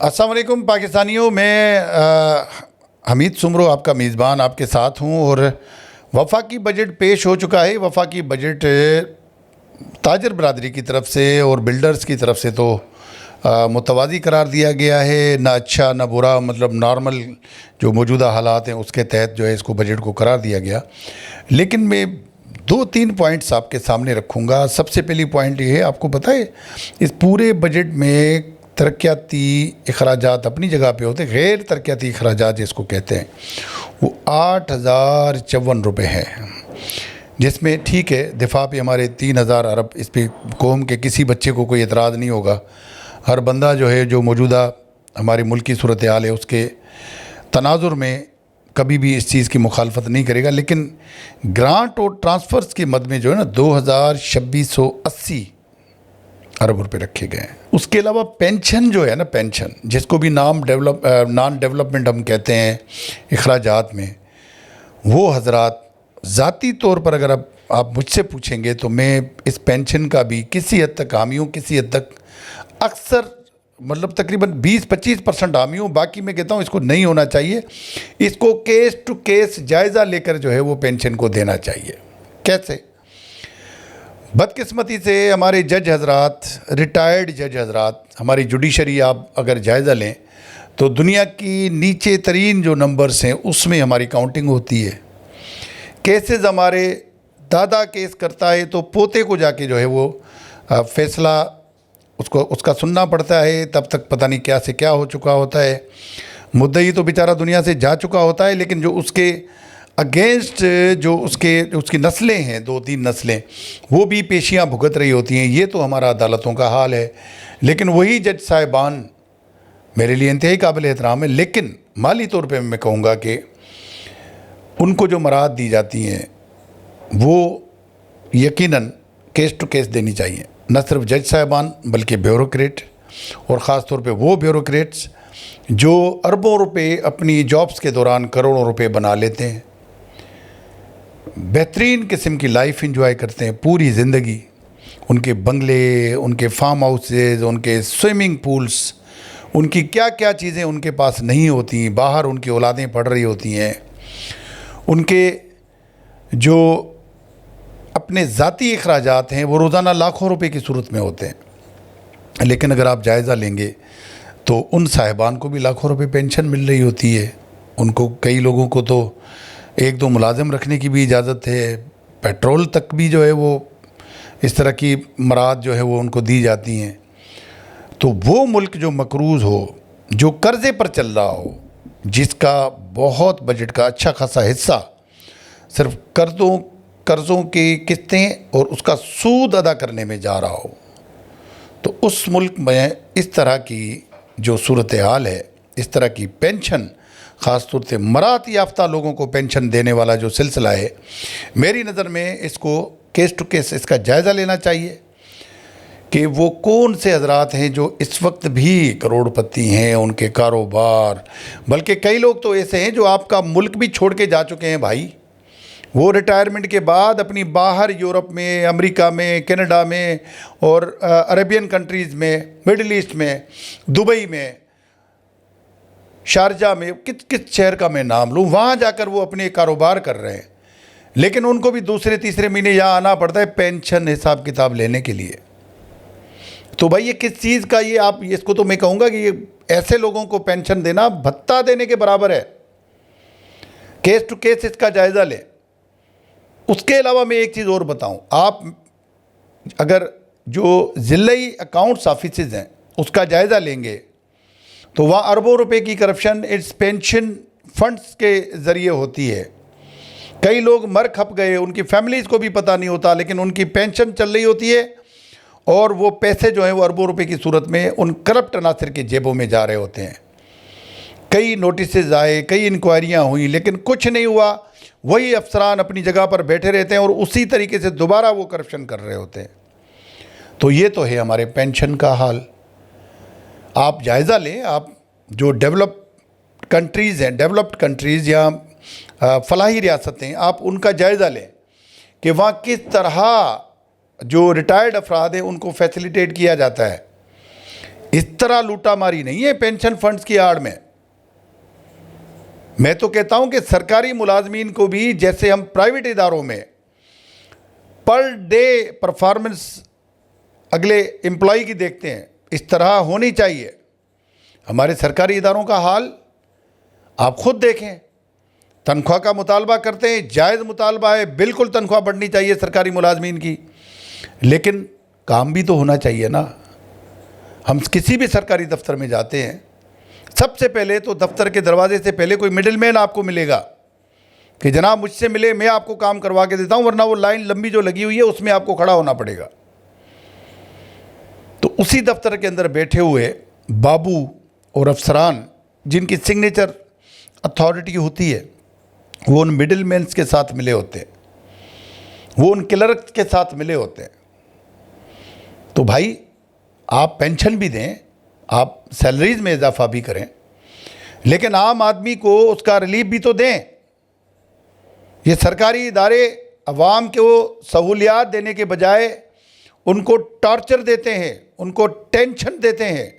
अस्सलाम वालेकुम पाकिस्तानियों, मैं हमीद सुमरो आपका मेज़बान आपके साथ हूँ। और वफाकी बजट पेश हो चुका है। वफाकी बजट ताजर बरादरी की तरफ से और बिल्डर्स की तरफ से तो मुतवाज़ी करार दिया गया है, ना अच्छा ना बुरा, मतलब नॉर्मल जो मौजूदा हालात हैं उसके तहत जो है इसको बजट को करार दिया गया। लेकिन मैं 2-3 पॉइंट्स आपके सामने रखूँगा। सबसे पहली पॉइंट ये है, आपको पता है इस पूरे बजट में तरक्याती अखराजात अपनी जगह पे होते, गैर तरक्याती अखराजात जिसको कहते हैं वो 8,054 रुपये हैं, जिसमें ठीक है दिफा पे हमारे 3,000 अरब, इस पर कौम के किसी बच्चे को कोई एतराज़ नहीं होगा। हर बंदा जो है जो मौजूदा हमारे मुल्क की सूरत हाल है उसके तनाजुर में कभी भी इस चीज़ की मुखालफत नहीं करेगा। लेकिन ग्रांट और ट्रांसफ़र्स के मद में जो है ना 2,2680 अरब रुपये रखे गए हैं। उसके अलावा पेंशन जो है ना, पेंशन जिसको भी नॉन डेवलपमेंट हम कहते हैं अखराजात में, वो हजरात ज़ाती तौर पर अगर आप मुझसे पूछेंगे तो मैं इस पेंशन का भी किसी हद तक हामी हूँ, किसी हद तक अक्सर मतलब तकरीबन 20-25% हामी हूँ। बाकी मैं कहता हूँ इसको नहीं होना चाहिए, इसको केस टू केस जायज़ा लेकर जो है वो पेंशन को देना चाहिए। कैसे? बदकिस्मती से हमारे जज हजरात, रिटायर्ड जज हजरात, हमारी जुडिशरी आप अगर जायज़ा लें तो दुनिया की नीचे तरीन जो नंबर्स हैं उसमें हमारी काउंटिंग होती है। केसेस हमारे दादा केस करता है तो पोते को जाके जो है वो फ़ैसला उसका सुनना पड़ता है, तब तक पता नहीं क्या से क्या हो चुका होता है। मुद्दई तो बेचारा दुनिया से जा चुका होता है, लेकिन जो उसके अगेंस्ट जो उसकी नस्लें हैं, 2-3 नस्लें, वो भी पेशियां भुगत रही होती हैं। ये तो हमारा अदालतों का हाल है। लेकिन वही जज साहिबान मेरे लिए इंतहाई काबिल एहतराम है, लेकिन माली तौर पे मैं कहूँगा कि उनको जो मराहत दी जाती हैं वो यकीनन केस टू केस देनी चाहिए। न सिर्फ जज साहिबान बल्कि ब्यूरोक्रेट, और ख़ास तौर पे वो ब्यूरोक्रेट्स जो अरबों रुपए अपनी जॉब्स के दौरान करोड़ों रुपए बना लेते हैं, बेहतरीन किस्म की लाइफ एंजॉय करते हैं पूरी ज़िंदगी। उनके बंगले, उनके फार्म हाउसेज, उनके स्विमिंग पूल्स, उनकी क्या क्या चीज़ें उनके पास नहीं होती, बाहर उनकी औलादें पढ़ रही होती हैं। उनके जो अपने ज़ाती अखराजात हैं वो रोज़ाना लाखों रुपए की सूरत में होते हैं। लेकिन अगर आप जायज़ा लेंगे तो उन साहिबान को भी लाखों रुपए पेंशन मिल रही होती है। उनको, कई लोगों को तो 1-2 मुलाजिम रखने की भी इजाज़त है, पेट्रोल तक भी जो है वो इस तरह की मराहत जो है वो उनको दी जाती हैं। तो वो मुल्क जो मकरूज़ हो, जो कर्ज़े पर चल रहा हो, जिसका बहुत बजट का अच्छा खासा हिस्सा सिर्फ कर्ज़ों की किस्तें और उसका सूद अदा करने में जा रहा हो, तो उस मुल्क में इस तरह की जो सूरत हाल है, इस तरह की पेंशन, ख़ास तौर से मराहत याफ्ता लोगों को पेंशन देने वाला जो सिलसिला है, मेरी नज़र में इसको केस टू केस इसका जायज़ा लेना चाहिए कि वो कौन से हजरात हैं जो इस वक्त भी करोड़पति हैं, उनके कारोबार, बल्कि कई लोग तो ऐसे हैं जो आपका मुल्क भी छोड़ के जा चुके हैं भाई। वो रिटायरमेंट के बाद अपनी बाहर यूरोप में, अमेरिका में, कनाडा में और अरेबियन कंट्रीज़ में, मिडिल ईस्ट में, दुबई में, शारजा में, किस शहर का मैं नाम लूँ, वहाँ जाकर वो अपने कारोबार कर रहे हैं। लेकिन उनको भी दूसरे तीसरे महीने यहाँ आना पड़ता है पेंशन हिसाब किताब लेने के लिए। तो भाई ये किस चीज़ का, ये आप इसको तो मैं कहूँगा कि ये ऐसे लोगों को पेंशन देना भत्ता देने के बराबर है। केस टू केस इसका जायज़ा लें। उसके अलावा मैं एक चीज़ और बताऊं, आप अगर जो ज़िल्लई अकाउंट्स ऑफिसेज हैं उसका जायज़ा लेंगे तो वहाँ अरबों रुपए की करप्शन इस पेंशन फंड्स के ज़रिए होती है। कई लोग मर खप गए, उनकी फैमिलीज़ को भी पता नहीं होता, लेकिन उनकी पेंशन चल रही होती है और वो पैसे जो हैं वो अरबों रुपए की सूरत में उन करप्ट अनासर की जेबों में जा रहे होते हैं। कई नोटिस आए, कई इंक्वायरियाँ हुई, लेकिन कुछ नहीं हुआ। वही अफसरान अपनी जगह पर बैठे रहते हैं और उसी तरीके से दोबारा वो करप्शन कर रहे होते हैं। तो ये तो है हमारे पेंशन का हाल। आप जायज़ा लें, आप जो डेवलप्ड कंट्रीज़ या फलाही रियासतें, आप उनका जायज़ा लें कि वहाँ किस तरह जो रिटायर्ड अफराद हैं उनको फैसिलिटेट किया जाता है, इस तरह लूटा मारी नहीं है पेंशन फंड्स की आड़ में। मैं तो कहता हूं कि सरकारी मुलाजमीन को भी, जैसे हम प्राइवेट इदारों में पर डे परफॉर्मेंस अगले एम्प्लॉय की देखते हैं, इस तरह होनी चाहिए। हमारे सरकारी इदारों का हाल आप खुद देखें। तनख्वाह का मुतालबा करते हैं, जायज़ मुतालबा है, बिल्कुल तनख्वाह बढ़नी चाहिए सरकारी मुलाजमीन की, लेकिन काम भी तो होना चाहिए ना। हम किसी भी सरकारी दफ्तर में जाते हैं, सबसे पहले तो दफ्तर के दरवाजे से पहले कोई मिडिल मैन आपको मिलेगा कि जनाब मुझसे मिले, मैं आपको काम करवा के देता हूँ, वरना वो लाइन लंबी जो लगी हुई है उसमें आपको खड़ा होना पड़ेगा। तो उसी दफ्तर के अंदर बैठे हुए बाबू और अफसरान जिनकी सिग्नेचर अथॉरिटी होती है, वो उन मिडिल मैन्स के साथ मिले होते हैं, वो उन क्लर्क के साथ मिले होते हैं। तो भाई आप पेंशन भी दें, आप सैलरीज में इजाफा भी करें, लेकिन आम आदमी को उसका रिलीफ भी तो दें। ये सरकारी इदारे अवाम को सहूलियात देने के बजाय उनको टॉर्चर देते हैं, उनको टेंशन देते हैं।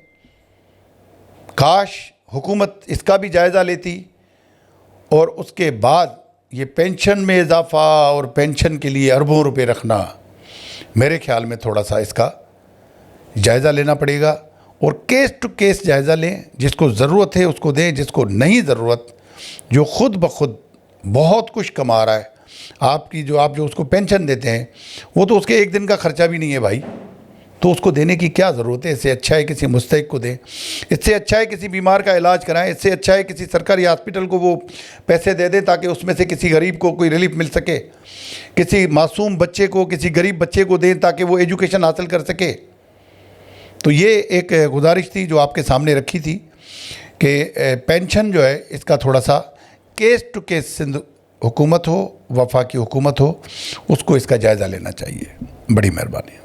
काश हुकूमत इसका भी जायज़ा लेती और उसके बाद ये पेंशन में इजाफा और पेंशन के लिए अरबों रुपए रखना, मेरे ख्याल में थोड़ा सा इसका जायज़ा लेना पड़ेगा। और केस टू केस जायज़ा लें, जिसको ज़रूरत है उसको दें, जिसको नहीं ज़रूरत, जो ख़ुद ब खुद बहुत कुछ कमा रहा है, आप जो उसको पेंशन देते हैं वो तो उसके एक दिन का ख़र्चा भी नहीं है भाई, तो उसको देने की क्या ज़रूरत है। इससे अच्छा है किसी मुस्तहिक को दें, इससे अच्छा है किसी बीमार का इलाज कराएं, इससे अच्छा है किसी सरकारी हॉस्पिटल को वो पैसे दे दें ताकि उसमें से किसी गरीब को कोई रिलीफ मिल सके, किसी मासूम बच्चे को, किसी गरीब बच्चे को दें ताकि वो एजुकेशन हासिल कर सके। तो ये एक गुजारिश थी जो आपके सामने रखी थी कि पेंशन जो है इसका थोड़ा सा केस टू केस सिंध हुकूमत हो, वफाकी हुकूमत हो, उसको इसका जायज़ा लेना चाहिए। बड़ी मेहरबानी।